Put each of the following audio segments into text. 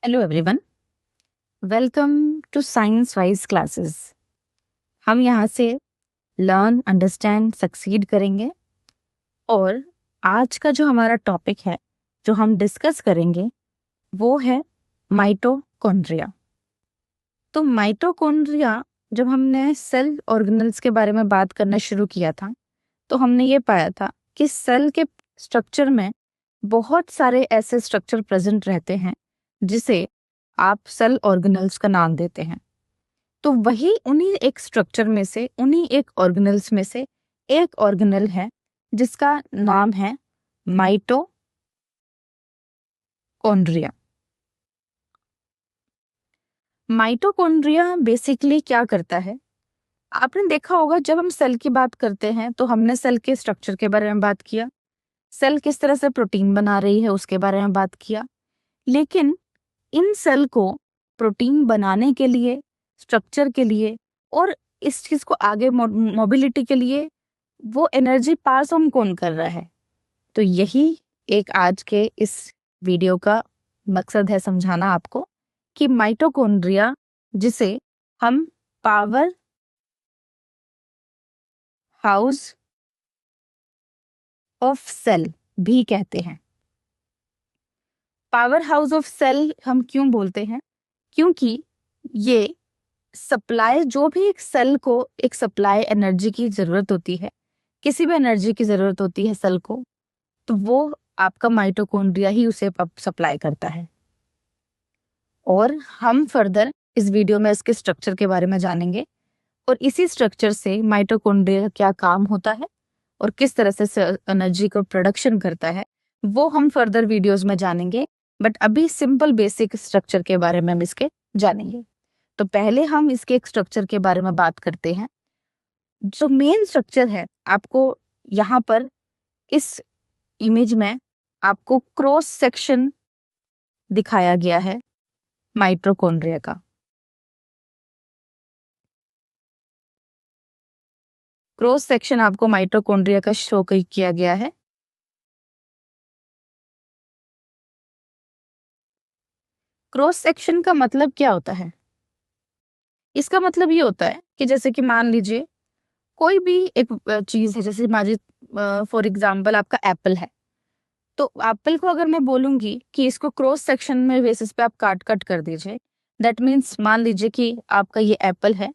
Hello everyone, welcome to Science Wise Classes. हम यहाँ से लर्न, अंडरस्टैंड, सक्सीड करेंगे और आज का जो हमारा टॉपिक है जो हम डिस्कस करेंगे वो है माइटोकॉन्ड्रिया। तो माइटोकॉन्ड्रिया, जब हमने सेल ऑर्गेनल्स के बारे में बात करना शुरू किया था तो हमने ये पाया था कि सेल के स्ट्रक्चर में बहुत सारे ऐसे स्ट्रक्चर प्रेजेंट रहते हैं जिसे आप सेल ऑर्गेनल्स का नाम देते हैं। तो वही उन्हीं एक स्ट्रक्चर में से, उन्हीं एक ऑर्गेनल्स में से एक ऑर्गेनल है जिसका नाम है माइटोकॉन्ड्रिया। माइटोकॉन्ड्रिया बेसिकली क्या करता है? आपने देखा होगा जब हम सेल की बात करते हैं तो हमने सेल के स्ट्रक्चर के बारे में बात किया, सेल किस तरह से प्रोटीन बना रही है उसके बारे में बात किया, लेकिन इन सेल को प्रोटीन बनाने के लिए, स्ट्रक्चर के लिए और इस चीज को आगे मोबिलिटी के लिए वो एनर्जी पास ऑन कौन कर रहा है? तो यही एक आज के इस वीडियो का मकसद है, समझाना आपको कि माइटोकॉन्ड्रिया, जिसे हम पावर हाउस ऑफ सेल भी कहते हैं। पावर हाउस ऑफ सेल हम क्यों बोलते हैं? क्योंकि ये सप्लाई, जो भी एक सेल को एक सप्लाई एनर्जी की जरूरत होती है, किसी भी एनर्जी की जरूरत होती है सेल को, तो वो आपका माइटोकॉन्ड्रिया ही उसे सप्लाई करता है। और हम फर्दर इस वीडियो में इसके स्ट्रक्चर के बारे में जानेंगे और इसी स्ट्रक्चर से माइटोकॉन्ड्रिया का क्या काम होता है और किस तरह से एनर्जी को प्रोडक्शन करता है वो हम फर्दर वीडियोस में जानेंगे। बट अभी सिंपल बेसिक स्ट्रक्चर के बारे में हम इसके जानेंगे। तो पहले हम इसके एक स्ट्रक्चर के बारे में बात करते हैं। जो मेन स्ट्रक्चर है, आपको यहाँ पर इस इमेज में आपको क्रॉस सेक्शन दिखाया गया है माइटोकॉन्ड्रिया का। क्रॉस सेक्शन आपको माइटोकॉन्ड्रिया का शो किया गया है। क्रॉस सेक्शन का मतलब क्या होता है? इसका मतलब ये होता है कि जैसे कि मान लीजिए कोई भी एक चीज है, जैसे मान लीजिए फॉर एग्जाम्पल आपका एप्पल है, तो एप्पल को अगर मैं बोलूंगी कि इसको क्रॉस सेक्शन में बेसिस पे आप काट कट कर दीजिए, दैट मीन्स मान लीजिए कि आपका ये एप्पल है,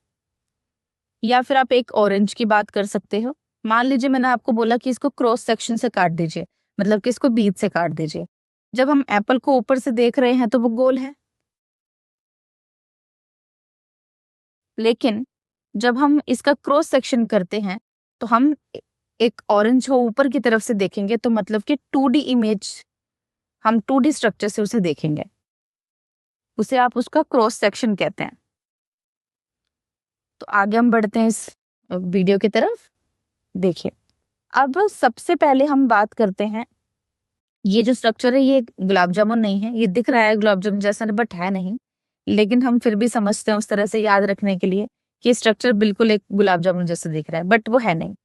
या फिर आप एक ऑरेंज की बात कर सकते हो। मान लीजिए मैंने आपको बोला कि इसको क्रॉस सेक्शन से काट दीजिए, मतलब कि इसको बीच से काट दीजिए। जब हम एप्पल को ऊपर से देख रहे हैं तो वो गोल है, लेकिन जब हम इसका क्रॉस सेक्शन करते हैं तो हम एक ऑरेंज को ऊपर की तरफ से देखेंगे, तो मतलब कि 2D इमेज, हम 2D स्ट्रक्चर से उसे देखेंगे, उसे आप उसका क्रॉस सेक्शन कहते हैं। तो आगे हम बढ़ते हैं इस वीडियो की तरफ। देखिए, अब सबसे पहले हम बात करते हैं, ये जो स्ट्रक्चर है ये गुलाब जामुन नहीं है, ये दिख रहा है गुलाब जामुन जैसा बट है नहीं, लेकिन हम फिर भी समझते हैं उस तरह से याद रखने के लिए कि स्ट्रक्चर बिल्कुल एक गुलाब जामुन जैसा दिख रहा है, बट वो है नहीं।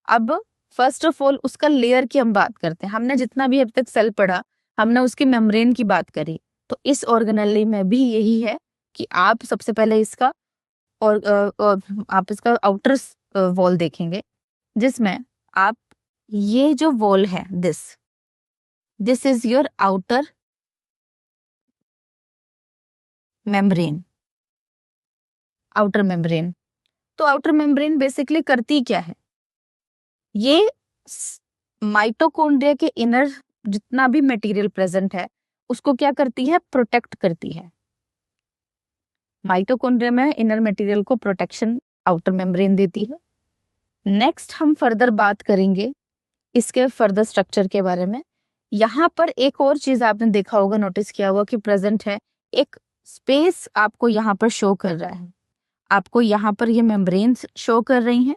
अब फर्स्ट ऑफ ऑल उसका लेयर की हम बात करते हैं। हमने जितना भी अब तक सेल पढ़ा, हमने उसकी मेम्ब्रेन की बात करी, तो इस ऑर्गेनेल में भी यही है कि आप सबसे पहले इसका आप इसका आउटर वॉल देखेंगे, जिसमें आप ये जो वॉल है, this is your outer membrane. Outer membrane, तो आउटर मेम्ब्रेन बेसिकली करती क्या है? ये माइटोकॉन्ड्रिया के इनर जितना भी मटेरियल प्रेजेंट है उसको क्या करती है? प्रोटेक्ट करती है। माइटोकॉन्ड्रिया में इनर मटेरियल को प्रोटेक्शन आउटर मेम्ब्रेन देती है। नेक्स्ट हम फर्दर बात करेंगे इसके फर्दर स्ट्रक्चर के बारे में। यहाँ पर एक और चीज आपने देखा होगा, नोटिस किया होगा कि प्रेजेंट है एक स्पेस, आपको यहाँ पर शो कर रहा है। आपको यहाँ पर ये मेम्ब्रेन्स शो कर रही हैं,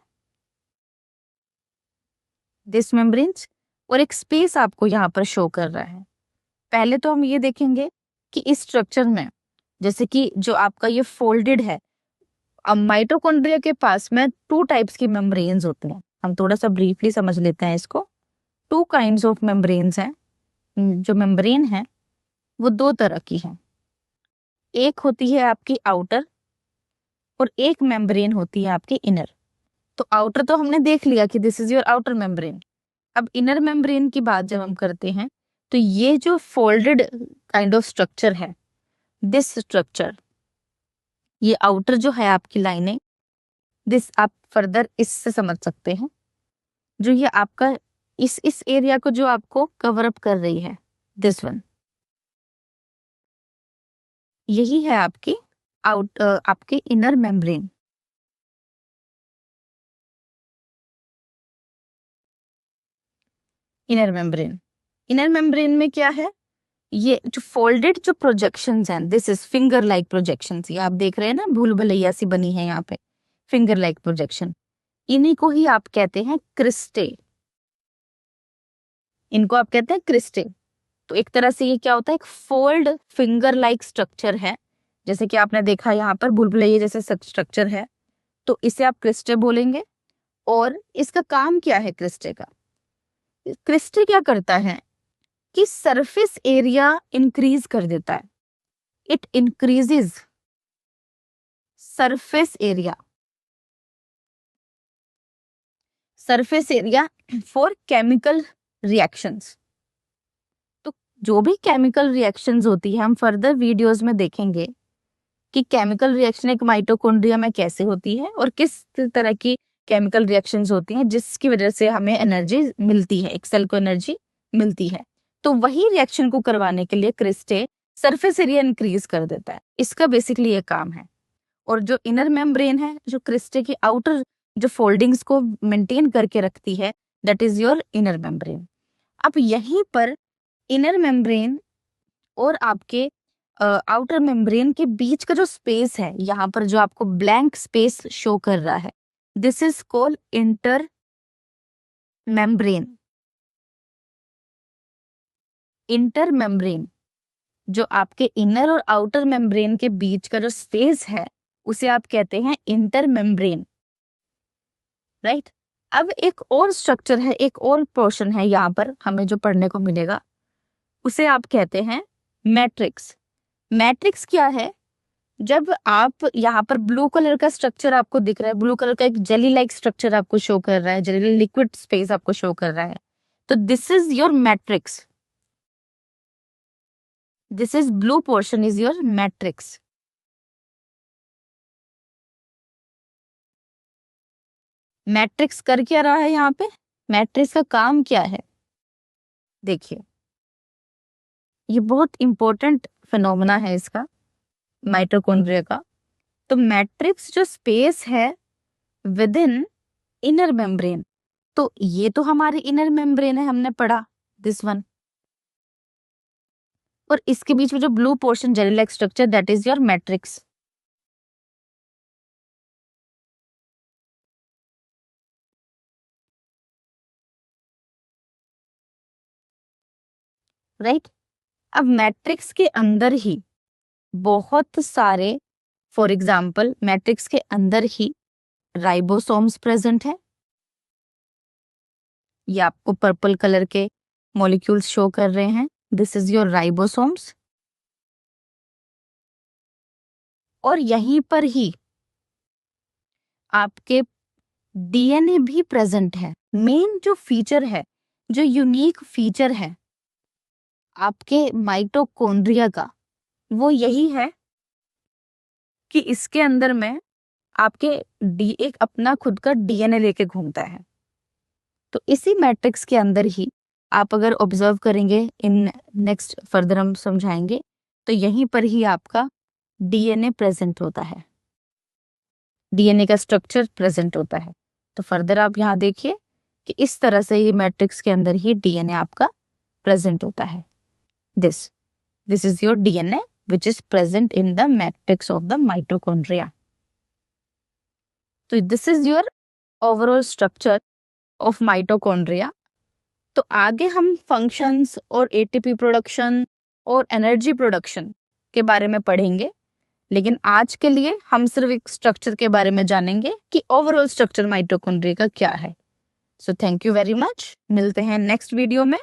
दिस मेम्ब्रेन्स, और एक स्पेस आपको यहाँ पर शो कर रहा है। पहले तो हम ये देखेंगे कि इस स्ट्रक्चर में, जैसे कि जो आपका ये फोल्डेड है, अब माइटोकॉन्ड्रिया के पास में 2 टाइप्स की मेम्ब्रेन्स होती हैं। हम थोड़ा सा ब्रीफली समझ लेते हैं इसको। 2 काइंड्स ऑफ मेम्ब्रेन्स हैं। जो मेम्ब्रेन है वो 2 तरह की हैं। एक होती है आपकी आउटर और एक मेम्ब्रेन होती है आपकी इनर। तो आउटर तो हमने देख लिया कि this is your outer membrane. अब इनर मेम्ब्रेन की बात जब हम करते हैं तो ये जो फोल्डेड काइंड ऑफ स्ट्रक्चर है, दिस स्ट्रक्चर, ये आउटर जो है आपकी लाइनिंग, दिस आप फर्दर इससे समझ सकते हैं, जो ये आपका इस एरिया को जो आपको कवर अप कर रही है, दिस वन, यही है आपकी आपकी इनर मेम्ब्रेन। इनर मेम्ब्रेन में क्या है, ये जो फोल्डेड जो प्रोजेक्शंस हैं, this is finger like projections, ये आप देख रहे हैं ना, भूल भुलैया सी बनी है यहाँ पे, फिंगर लाइक प्रोजेक्शन, इन्हीं को ही आप कहते हैं क्रिस्टे। इनको आप कहते हैं क्रिस्टे। तो एक तरह से ये क्या होता है, एक फोल्ड फिंगर लाइक स्ट्रक्चर है, जैसे कि आपने देखा यहाँ पर भूल भुलैया जैसे स्ट्रक्चर है, तो इसे आप क्रिस्टे बोलेंगे। और इसका काम क्या है क्रिस्टे का, क्रिस्टे क्या करता है कि सरफेस एरिया इंक्रीज कर देता है, it increases surface area, surface area for chemical reactions. तो जो भी केमिकल रिएक्शंस होती है, हम फर्दर वीडियोस में देखेंगे कि केमिकल रिएक्शन एक माइटोकॉन्ड्रिया में कैसे होती है और किस तरह की केमिकल रिएक्शंस होती हैं जिसकी वजह से हमें एनर्जी मिलती है, एक सेल को एनर्जी मिलती है। तो वही रिएक्शन को करवाने के लिए क्रिस्टे सरफेस एरिया इंक्रीज कर देता है, इसका बेसिकली ये काम है। और जो इनर मेम्ब्रेन है, जो क्रिस्टे की आउटर जो फोल्डिंग्स को मेंटेन करके रखती है, that is your inner membrane. अब यहीं पर इनर मेम्ब्रेन और आपके आउटर मेम्ब्रेन के बीच का जो स्पेस है, यहाँ पर जो आपको ब्लैंक स्पेस शो कर रहा है, this is called inter membrane. Inter membrane, जो आपके इनर और आउटर मेम्ब्रेन के बीच का जो स्पेस है, उसे आप कहते हैं इंटर मेम्ब्रेन, राइट। अब एक और स्ट्रक्चर है, एक और पोर्शन है यहाँ पर हमें जो पढ़ने को मिलेगा, उसे आप कहते हैं मैट्रिक्स। मैट्रिक्स क्या है, जब आप यहाँ पर ब्लू कलर का स्ट्रक्चर आपको दिख रहा है, ब्लू कलर का एक जेली लाइक स्ट्रक्चर आपको शो कर रहा है, जेली लिक्विड स्पेस आपको शो कर रहा है, तो this is your matrix, this is blue portion is your matrix. Matrix कर क्या रहा है यहाँ पे, मैट्रिक्स का काम क्या है, देखिए ये बहुत इंपॉर्टेंट फिनोमेना है इसका, माइटोकॉन्ड्रिया का। तो मैट्रिक्स जो स्पेस है विद इन इनर मेम्ब्रेन, तो ये तो हमारी इनर मेम्ब्रेन है, हमने पढ़ा दिस वन, और इसके बीच में जो blue portion jelly like structure, that is your matrix. Right. अब मैट्रिक्स के अंदर ही बहुत सारे, फॉर एग्जाम्पल मैट्रिक्स के अंदर ही राइबोसोम्स प्रेजेंट है, ये आपको पर्पल कलर के मॉलिक्यूल्स शो कर रहे हैं, दिस इज योर राइबोसोम्स। और यहीं पर ही आपके डीएनए भी प्रेजेंट है। मेन जो फीचर है, जो यूनिक फीचर है आपके माइटोकॉन्ड्रिया का, वो यही है कि इसके अंदर में आपके एक अपना खुद का डीएनए लेके घूमता है। तो इसी मैट्रिक्स के अंदर ही आप अगर ऑब्जर्व करेंगे, इन नेक्स्ट फर्दर हम समझाएंगे, तो यहीं पर ही आपका डीएनए प्रेजेंट होता है, डीएनए का स्ट्रक्चर प्रेजेंट होता है। तो फर्दर आप यहाँ देखिए कि इस तरह से ये मैट्रिक्स के अंदर ही डीएनए आपका प्रेजेंट होता है। This is your DNA which is present in the matrix of the mitochondria. तो this is your overall structure of mitochondria. तो आगे हम फंक्शंस और एटीपी प्रोडक्शन और एनर्जी प्रोडक्शन के बारे में पढ़ेंगे, लेकिन आज के लिए हम सिर्फ एक स्ट्रक्चर के बारे में जानेंगे कि ओवरऑल स्ट्रक्चर माइटोकॉन्ड्रिया का क्या है। So thank you very much, मिलते हैं नेक्स्ट वीडियो में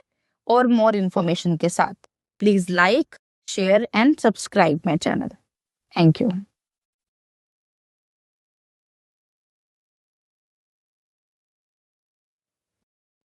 और मोर इन्फॉर्मेशन के साथ। Please like, share and subscribe my channel. Thank you.